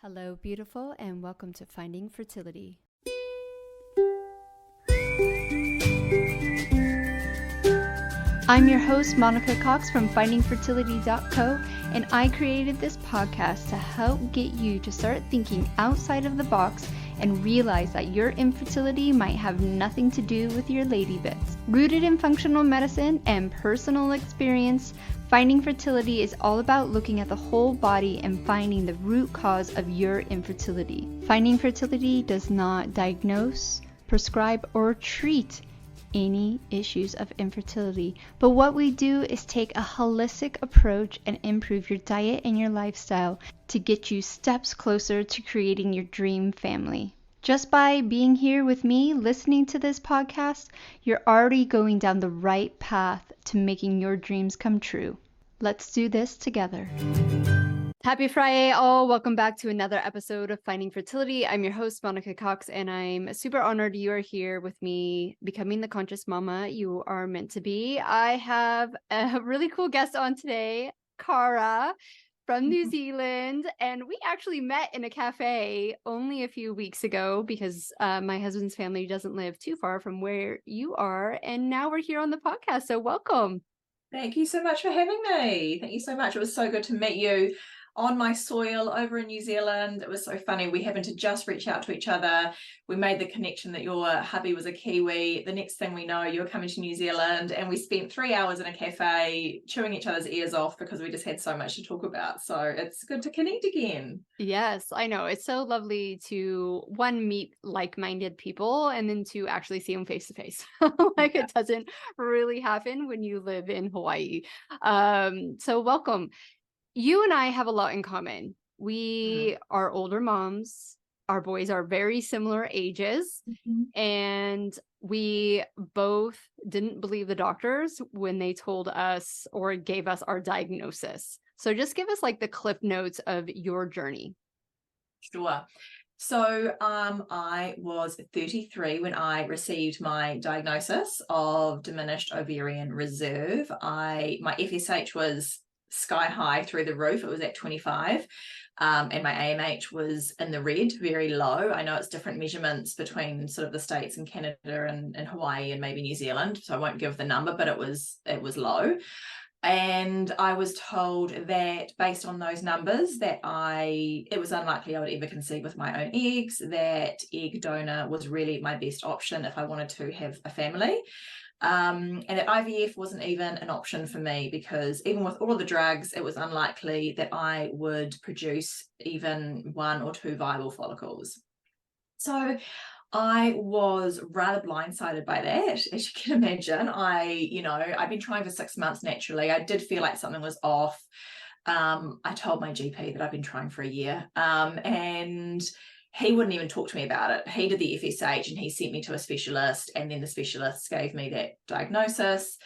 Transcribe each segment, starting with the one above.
Hello, beautiful, and welcome to Finding Fertility. I'm your host, Monica Cox from FindingFertility.co, and I created this podcast to help get you to start thinking outside of the box and realize that your infertility might have nothing to do with your lady bits. Rooted in functional medicine and personal experience, Finding Fertility is all about looking at the whole body and finding the root cause of your infertility. Finding Fertility does not diagnose, prescribe, or treat any issues of infertility, but what we do is take a holistic approach and improve your diet and your lifestyle to get you steps closer to creating your dream family. Just by being here with me, listening to this podcast, you're already going down the right path to making your dreams come true. Let's do this together. Happy Friday, all. Welcome back to another episode of Finding Fertility. I'm your host, Monica Cox, and I'm super honored you are here with me, becoming the conscious mama you are meant to be. I have a really cool guest on today, Cara from New Zealand, and we actually met in a cafe only a few weeks ago because my husband's family doesn't live too far from where you are, and now we're here on the podcast, so welcome. Thank you so much for having me. Thank you so much. It was so good to meet you on my soil over in New Zealand. It was so funny. We happened to just reach out to each other. We made the connection that your hubby was a Kiwi. The next thing we know, you were coming to New Zealand, and we spent 3 hours in a cafe chewing each other's ears off because we just had so much to talk about. So it's good to connect again. Yes, I know. It's so lovely to, one, meet like-minded people, and then to actually see them face to face. Like, it doesn't really happen when you live in Hawaii. So welcome. You and I have a lot in common. We are older moms. Our boys are very similar ages. And we both didn't believe the doctors when they told us or gave us our diagnosis. So just give us like the cliff notes of your journey. Sure. So I was 33 when I received my diagnosis of diminished ovarian reserve. My FSH was sky high, through the roof. It was at 25. And my AMH was in the red, very low. I know it's different measurements between sort of the States and Canada and Hawaii and maybe New Zealand, so I won't give the number, but it was low. And I was told that based on those numbers that it was unlikely I would ever conceive with my own eggs, that egg donor was really my best option if I wanted to have a family. And that IVF wasn't even an option for me because even with all of the drugs, it was unlikely that I would produce even 1 or 2 viable follicles. So I was rather blindsided by that, as you can imagine. I've been trying for 6 months naturally. I did feel like something was off. I told my GP that I've been trying for a year, and he wouldn't even talk to me about it. He did the FSH and he sent me to a specialist, and then the specialist gave me that diagnosis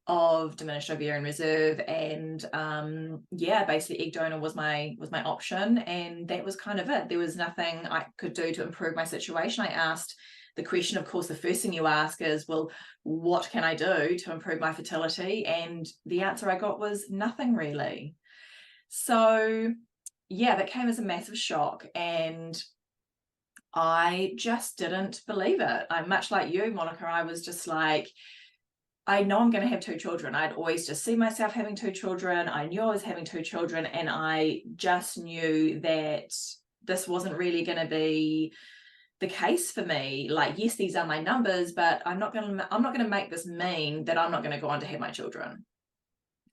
of diminished ovarian reserve, and basically egg donor was my option, and that was kind of it. There was nothing I could do to improve my situation. I asked the question, of course, the first thing you ask is, well, what can I do to improve my fertility? And the answer I got was nothing really. So that came as a massive shock, and I just didn't believe it. I'm much like you, Monica. I was just like, I know I'm going to have 2 children. I'd always just see myself having 2 children. I knew I was having 2 children, and I just knew that this wasn't really going to be the case for me. Like, yes, these are my numbers, but I'm not going to make this mean that I'm not going to go on to have my children.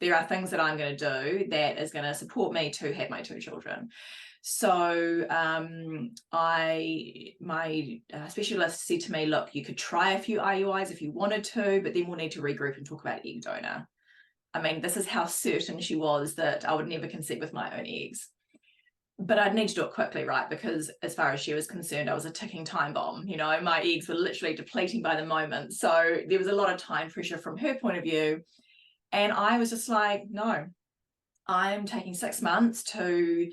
There are things that I'm going to do that is going to support me to have my 2 children. So my specialist said to me, look, you could try a few IUIs if you wanted to, but then we'll need to regroup and talk about egg donor. I mean, this is how certain she was that I would never conceive with my own eggs. But I'd need to do it quickly, right? Because as far as she was concerned, I was a ticking time bomb. You know, my eggs were literally depleting by the moment. So there was a lot of time pressure from her point of view. And I was just like, no, I'm taking 6 months to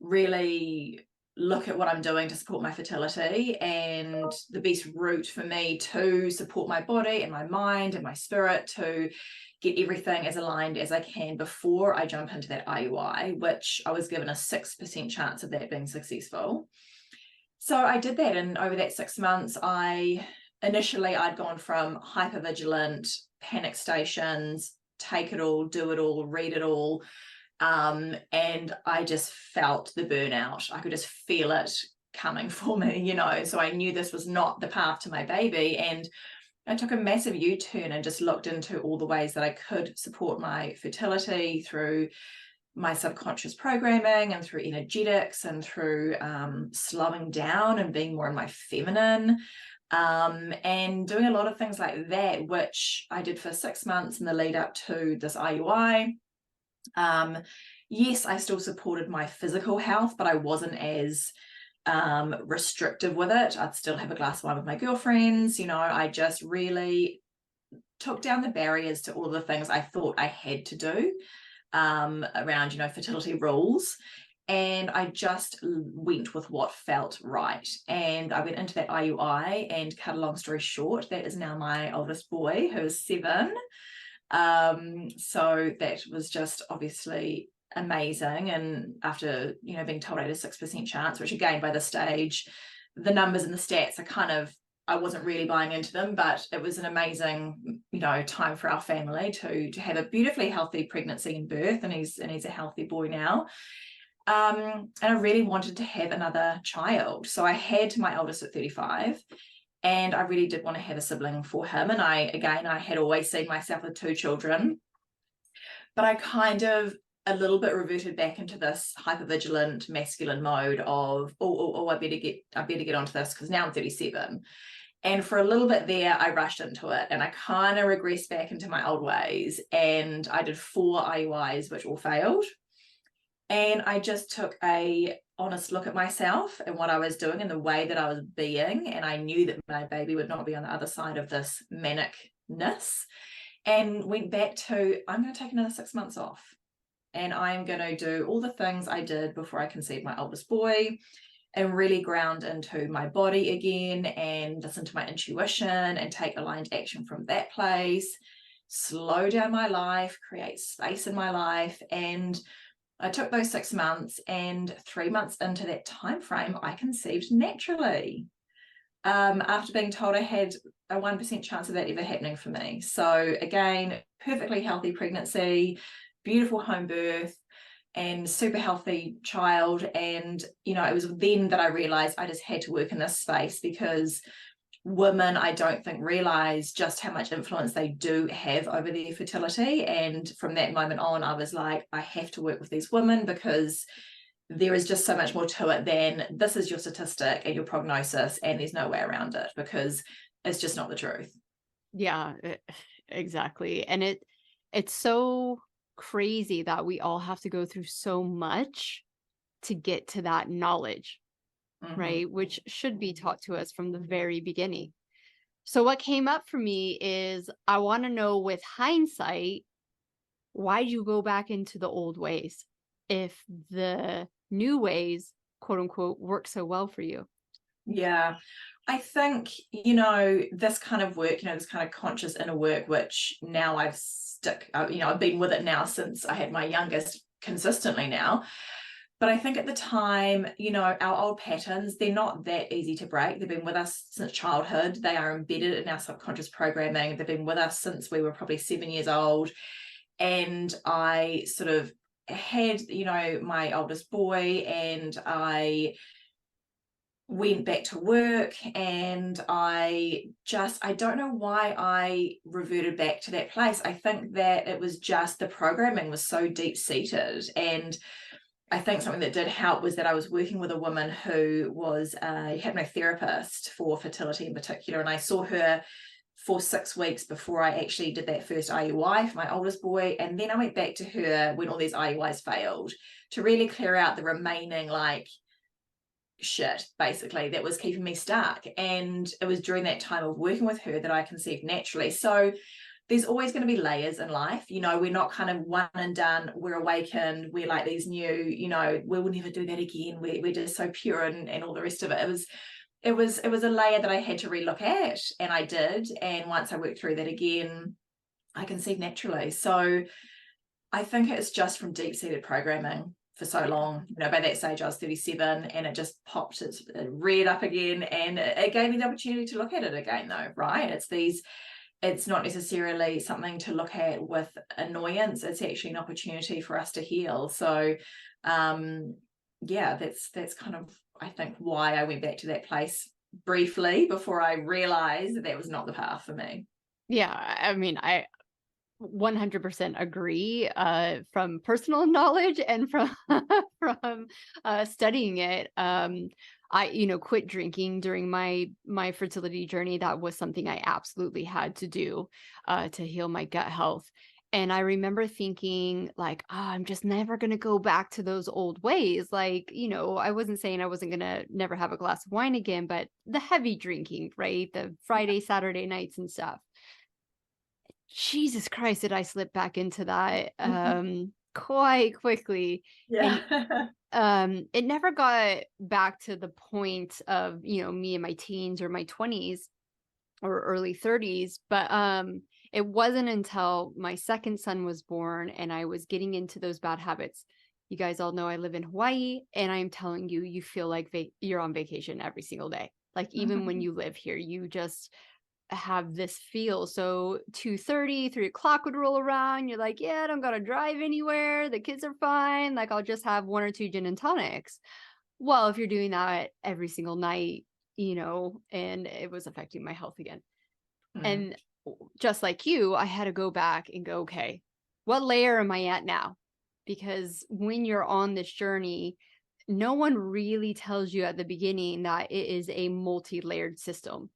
really look at what I'm doing to support my fertility, and the best route for me to support my body and my mind and my spirit to get everything as aligned as I can before I jump into that IUI, which I was given a 6% chance of that being successful. So I did that, and over that 6 months, initially I'd gone from hypervigilant, panic stations, take it all, do it all, read it all, and I just felt the burnout. I could just feel it coming for me, you know, so I knew this was not the path to my baby. And I took a massive U-turn and just looked into all the ways that I could support my fertility through my subconscious programming and through energetics and through slowing down and being more in my feminine, and doing a lot of things like that, which I did for 6 months in the lead up to this IUI. Yes, I still supported my physical health, but I wasn't as restrictive with it. I'd still have a glass of wine with my girlfriends, you know. I just really took down the barriers to all of the things I thought I had to do around, you know, fertility rules. And I just went with what felt right. And I went into that IUI, and cut a long story short, that is now my oldest boy, who is 7. So that was just obviously amazing. And after, you know, being told I had a 6% chance, which again, by this stage, the numbers and the stats are kind of, I wasn't really buying into them, but it was an amazing, you know, time for our family to have a beautifully healthy pregnancy and birth, and he's a healthy boy now. And I really wanted to have another child. So I had my oldest at 35, and I really did want to have a sibling for him. And I had always seen myself with 2 children, but I kind of a little bit reverted back into this hypervigilant masculine mode of, I better get onto this, because now I'm 37. And for a little bit there, I rushed into it, and I kind of regressed back into my old ways. And I did 4 IUIs, which all failed. And I just took a honest look at myself and what I was doing and the way that I was being. And I knew that my baby would not be on the other side of this manicness, and went back to, I'm going to take another 6 months off, and I'm going to do all the things I did before I conceived my oldest boy, and really ground into my body again, and listen to my intuition and take aligned action from that place, slow down my life, create space in my life. And I took those 6 months, and 3 months into that time frame, I conceived naturally, after being told I had a 1% chance of that ever happening for me. So again, perfectly healthy pregnancy, beautiful home birth, and super healthy child. And, you know, it was then that I realized I just had to work in this space, because women, I don't think, realize just how much influence they do have over their fertility. And from that moment on, I was like, I have to work with these women, because there is just so much more to it than this is your statistic and your prognosis, and there's no way around it, because it's just not the truth. Yeah, exactly. And it's so crazy that we all have to go through so much to get to that knowledge, right? Which should be taught to us from the very beginning. So what came up for me is, I want to know, with hindsight, why did you go back into the old ways if the new ways, quote unquote, work so well for you? Yeah, I think, you know, this kind of work, you know, this kind of conscious inner work, which now I've been with it now since I had my youngest consistently now. But I think at the time, you know, our old patterns, they're not that easy to break. They've been with us since childhood. They are embedded in our subconscious programming. They've been with us since we were probably 7 years old. And I sort of had, you know, my oldest boy, and I went back to work, and I don't know why I reverted back to that place. I think that it was just the programming was so deep-seated. And I think something that did help was that I was working with a woman who was a hypnotherapist for fertility in particular, and I saw her for 6 weeks before I actually did that first IUI for my oldest boy. And then I went back to her when all these IUIs failed, to really clear out the remaining, like, shit, basically, that was keeping me stuck. And it was during that time of working with her that I conceived naturally. So there's always going to be layers in life. We're not kind of one and done, we're awakened, we're like these new, we will never do that again, we're just so pure, and all the rest of it. It was a layer that I had to relook at, and I did. And once I worked through that again, I conceived naturally. So I think it's just from deep-seated programming for so long. By that stage I was 37, and it just popped, it reared up again, and it gave me the opportunity to look at it again, though, right? It's not necessarily something to look at with annoyance. It's actually an opportunity for us to heal. So that's kind of, I think, why I went back to that place briefly before I realized that was not the path for me. Yeah, I mean, I 100% agree, from personal knowledge and from from studying it. I quit drinking during my fertility journey. That was something I absolutely had to do to heal my gut health. And I remember thinking like, I'm just never going to go back to those old ways. Like, I wasn't saying I wasn't going to never have a glass of wine again, but the heavy drinking, right? The Friday, Saturday nights and stuff. Jesus Christ, did I slip back into that quite quickly. Yeah. And it never got back to the point of, me in my teens or my 20s or early 30s. But it wasn't until my second son was born and I was getting into those bad habits. You guys all know I live in Hawaii, and I'm telling you, you feel like you're on vacation every single day. Like, even when you live here, you just have this feel. So 2:30, 3 o'clock would roll around. You're like, yeah, I don't gotta drive anywhere. The kids are fine. Like, I'll just have 1 or 2 gin and tonics. Well, if you're doing that every single night, and it was affecting my health again. And just like you, I had to go back and go, okay, what layer am I at now? Because when you're on this journey, no one really tells you at the beginning that it is a multi-layered system.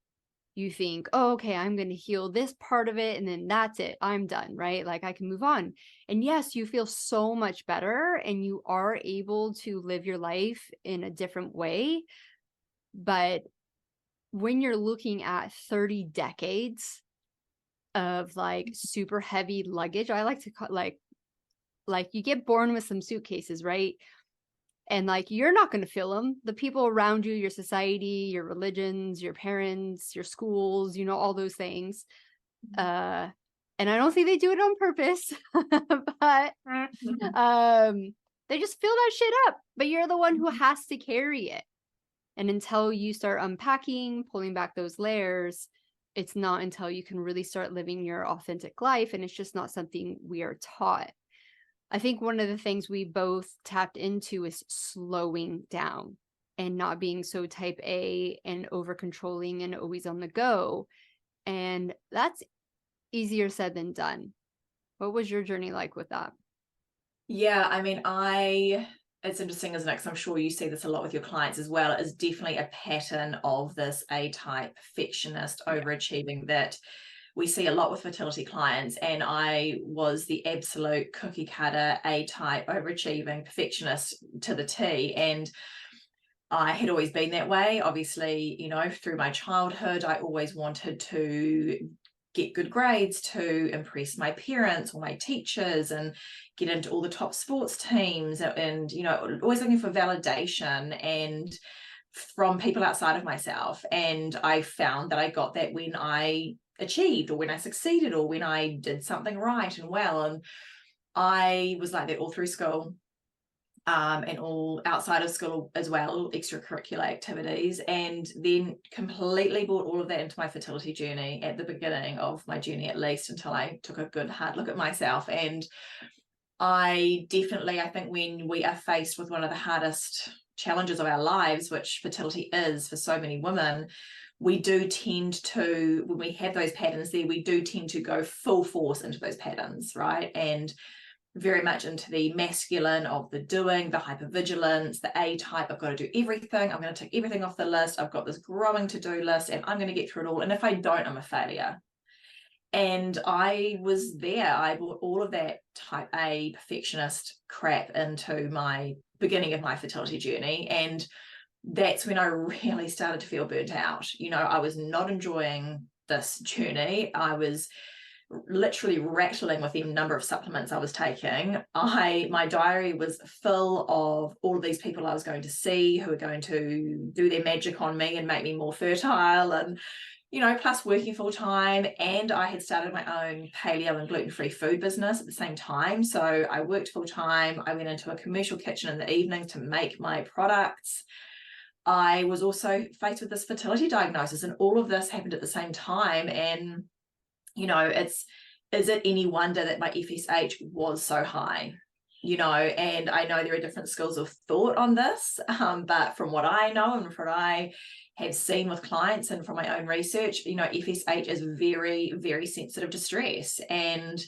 You think, oh, okay, I'm going to heal this part of it, and then that's it. I'm done, right? Like, I can move on. And yes, you feel so much better, and you are able to live your life in a different way. But when you're looking at 30 decades of like super heavy luggage, I like to call like you get born with some suitcases, right? And like, you're not going to fill them. The people around you, your society, your religions, your parents, your schools, all those things. And I don't think they do it on purpose, but they just fill that shit up. But you're the one who has to carry it. And until you start unpacking, pulling back those layers, it's not until you can really start living your authentic life. And it's just not something we are taught. I think one of the things we both tapped into is slowing down and not being so type A and over controlling and always on the go. And that's easier said than done. What was your journey like with that? Yeah, I mean, it's interesting, isn't it? Because I'm sure you see this a lot with your clients as well. It is definitely a pattern of this A-type perfectionist overachieving that we see a lot with fertility clients. And I was the absolute cookie cutter A-type overachieving perfectionist to the T. And I had always been that way. Obviously, through my childhood, I always wanted to get good grades to impress my parents or my teachers and get into all the top sports teams, and always looking for validation and from people outside of myself. And I found that I got that when I achieved, or when I succeeded, or when I did something right and well. And I was like that all through school, and all outside of school as well, extracurricular activities, and then completely brought all of that into my fertility journey at the beginning of my journey, at least until I took a good hard look at myself. And I think when we are faced with one of the hardest challenges of our lives, which fertility is for so many women, we do tend to, when we have those patterns there, we do tend to go full force into those patterns, right? And very much into the masculine of the doing, the hypervigilance, the A-type, I've got to do everything, I'm going to tick everything off the list, I've got this growing to-do list, and I'm going to get through it all, and if I don't, I'm a failure. And I was there. I brought all of that type A perfectionist crap into my beginning of my fertility journey, and that's when I really started to feel burnt out. I was not enjoying this journey. I was literally rattling with the number of supplements I was taking. My diary was full of all of these people I was going to see who were going to do their magic on me and make me more fertile, and plus working full time. And I had started my own paleo and gluten-free food business at the same time. So I worked full time. I went into a commercial kitchen in the evenings to make my products. I was also faced with this fertility diagnosis, and all of this happened at the same time. And is it any wonder that my FSH was so high? And I know there are different schools of thought on this, but from what I know and from what I have seen with clients and from my own research, FSH is very, very sensitive to stress. And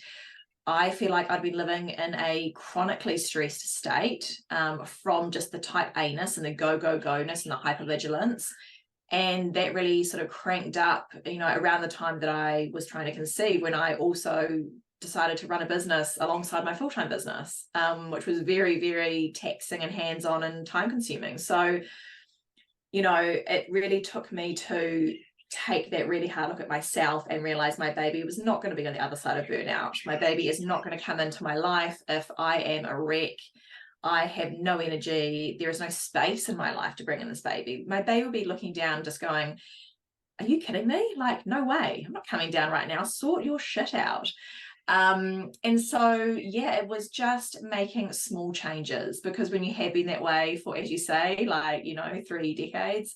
I feel like I'd been living in a chronically stressed state from just the type A-ness and the go-go-go-ness and the hypervigilance. And that really sort of cranked up, around the time that I was trying to conceive, when I also decided to run a business alongside my full-time business, which was very, very taxing and hands-on and time-consuming. So, it really took me to take that really hard look at myself and realize my baby was not going to be on the other side of burnout. My baby is not going to come into my life if I am a wreck. I have no energy. There is no space in my life to bring in this baby. My baby will be looking down just going, are you kidding me? Like, no way. I'm not coming down right now. Sort your shit out. And so, yeah, it was just making small changes, because when you have been that way for, as you say, 3 decades,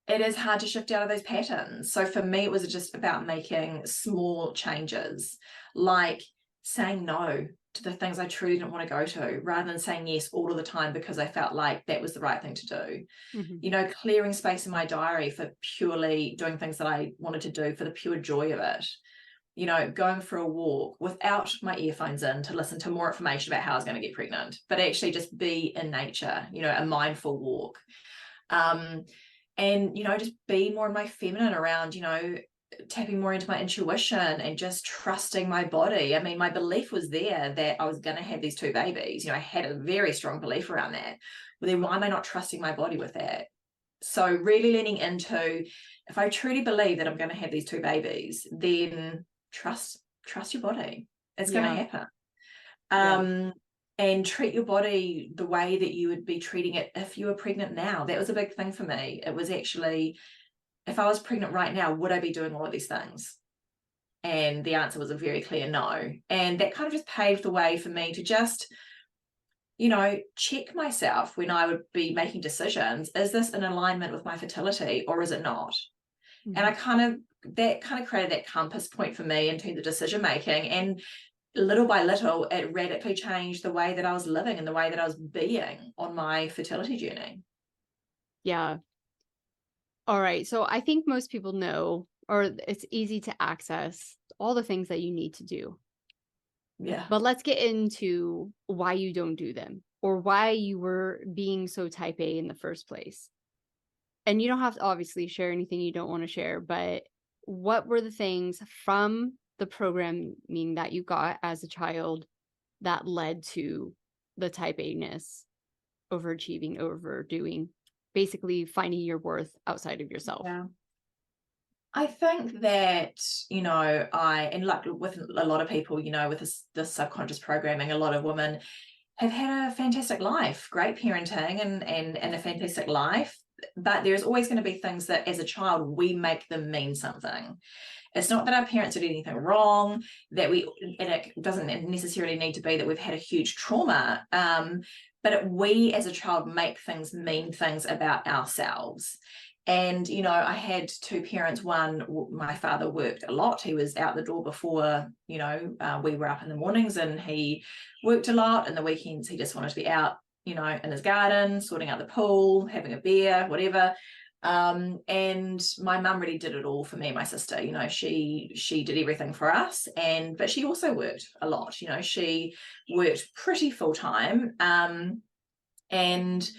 it is hard to shift out of those patterns. So for me, it was just about making small changes, like saying no to the things I truly didn't want to go to, rather than saying yes all of the time because I felt like that was the right thing to do. Mm-hmm. Clearing space in my diary for purely doing things that I wanted to do for the pure joy of it. Going for a walk without my earphones in to listen to more information about how I was going to get pregnant, but actually just be in nature, a mindful walk. And, just be more in my feminine around, tapping more into my intuition and just trusting my body. I mean, my belief was there that I was going to have these 2 babies. I had a very strong belief around that. But then why am I not trusting my body with that? So really leaning into, if I truly believe that I'm going to have these 2 babies, then trust your body. It's going to happen. And treat your body the way that you would be treating it if you were pregnant now. That was a big thing for me. It was actually, if I was pregnant right now, would I be doing all of these things? And the answer was a very clear no. And that kind of just paved the way for me to just, check myself when I would be making decisions. Is this in alignment with my fertility, or is it not? Mm-hmm. And that kind of created that compass point for me in terms of decision making. And little by little, it radically changed the way that I was living and the way that I was being on my fertility journey. Yeah. All right. So I think most people know, or it's easy to access all the things that you need to do. Yeah. But let's get into why you don't do them, or why you were being so type A in the first place. And you don't have to obviously share anything you don't want to share, but what were the things from the programming that you got as a child that led to the type A-ness, overachieving, overdoing, basically finding your worth outside of yourself? Yeah. I think that, and like with a lot of people, with this subconscious programming, a lot of women have had a fantastic life, great parenting and a fantastic life. But there's always going to be things that as a child, we make them mean something. It's not that our parents did anything wrong, and it doesn't necessarily need to be that we've had a huge trauma, but we as a child make things mean things about ourselves. And, I had 2 parents. One, my father worked a lot. He was out the door before, we were up in the mornings, and he worked a lot. And the weekends, he just wanted to be out, in his garden, sorting out the pool, having a beer, whatever. And my mum really did it all for me and my sister. She did everything for us, but she also worked a lot. She worked pretty full time. And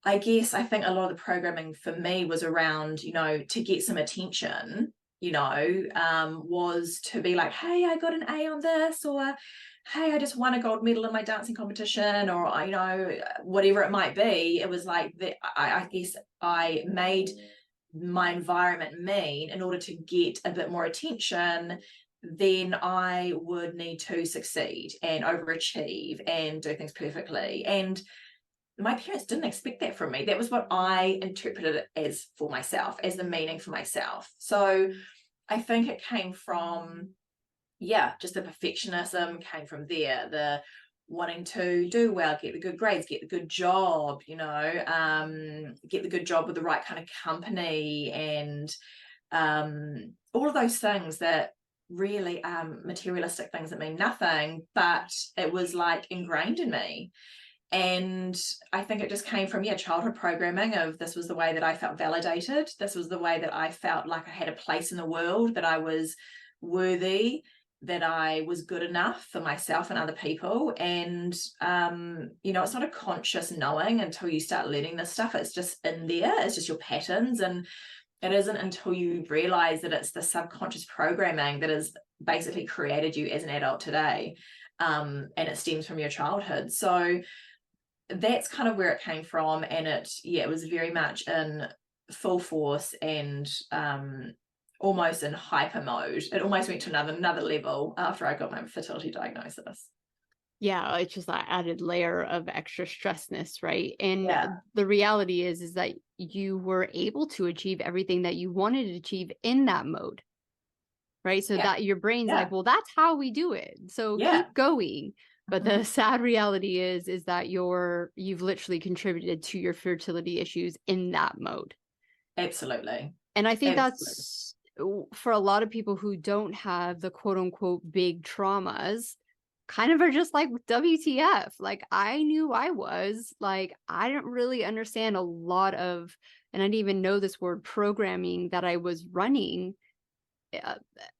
I think a lot of the programming for me was around, to get some attention, was to be like, hey, I got an A on this, or hey, I just won a gold medal in my dancing competition, or, whatever it might be. It was like that. I guess I made my environment mean in order to get a bit more attention, then I would need to succeed and overachieve and do things perfectly. And my parents didn't expect that from me. That was what I interpreted it as for myself, as the meaning for myself. So I think it came from, just the perfectionism came from there, the wanting to do well, get the good grades, get the good job, get the good job with the right kind of company, and all of those things that really materialistic things that mean nothing, but it was like ingrained in me. And I think it just came from childhood programming of, this was the way that I felt validated, this was the way that I felt like I had a place in the world, that I was worthy, that I was good enough for myself and other people. And it's not a conscious knowing until you start learning this stuff. It's just in there, it's just your patterns. And it isn't until you realize that it's the subconscious programming that has basically created you as an adult today, and it stems from your childhood. So that's kind of where it came from. And it was very much in full force and almost in hyper mode. It almost went to another level after I got my fertility diagnosis. Yeah, it's just that added layer of extra stressness, right? And Yeah. the reality is that you were able to achieve everything that you wanted to achieve in that mode, right? So that your brain's like, well, that's how we do it. So keep going. But the sad reality is that you've literally contributed to your fertility issues in that mode. Absolutely. And I think that's, for a lot of people who don't have the quote unquote big traumas, kind of are just like, WTF. Like, I knew I was like, I didn't really understand a lot of, and I didn't even know this word, programming, that I was running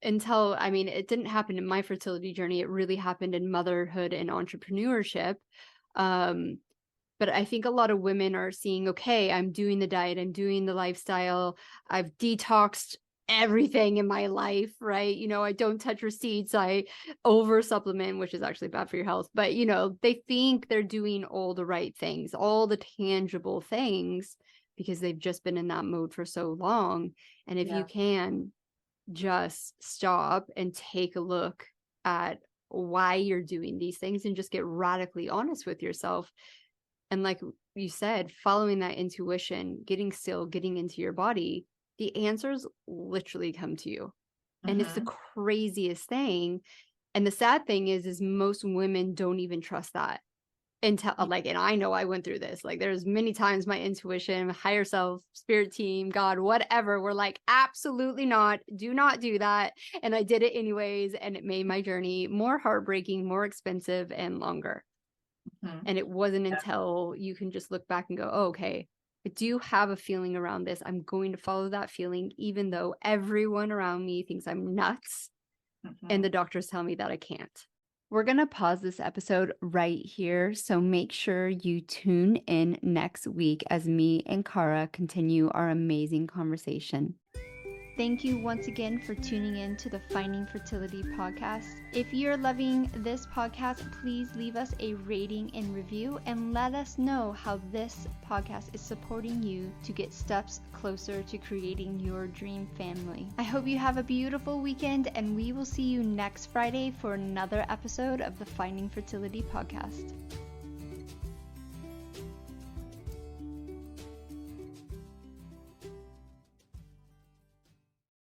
until, it didn't happen in my fertility journey. It really happened in motherhood and entrepreneurship. But I think a lot of women are seeing, okay, I'm doing the diet, I'm doing the lifestyle, I've detoxed everything in my life, right? I don't touch receipts, I over supplement, which is actually bad for your health. But, they think they're doing all the right things, all the tangible things, because they've just been in that mode for so long. And if you can just stop and take a look at why you're doing these things and just get radically honest with yourself. And like you said, following that intuition, getting still, getting into your body, the answers literally come to you. And it's the craziest thing. And the sad thing is most women don't even trust that until and I know I went through this. Like, there's many times my intuition, higher self, spirit team, God, whatever, were like, absolutely not, do not do that. And I did it anyways. And it made my journey more heartbreaking, more expensive, and longer. And it wasn't until you can just look back and go, oh, okay, I do have a feeling around this. I'm going to follow that feeling, even though everyone around me thinks I'm nuts. And the doctors tell me that I can't. We're going to pause this episode right here. So make sure you tune in next week as me and Cara continue our amazing conversation. Thank you once again for tuning in to the Finding Fertility podcast. If you're loving this podcast, please leave us a rating and review and let us know how this podcast is supporting you to get steps closer to creating your dream family. I hope you have a beautiful weekend, and we will see you next Friday for another episode of the Finding Fertility podcast.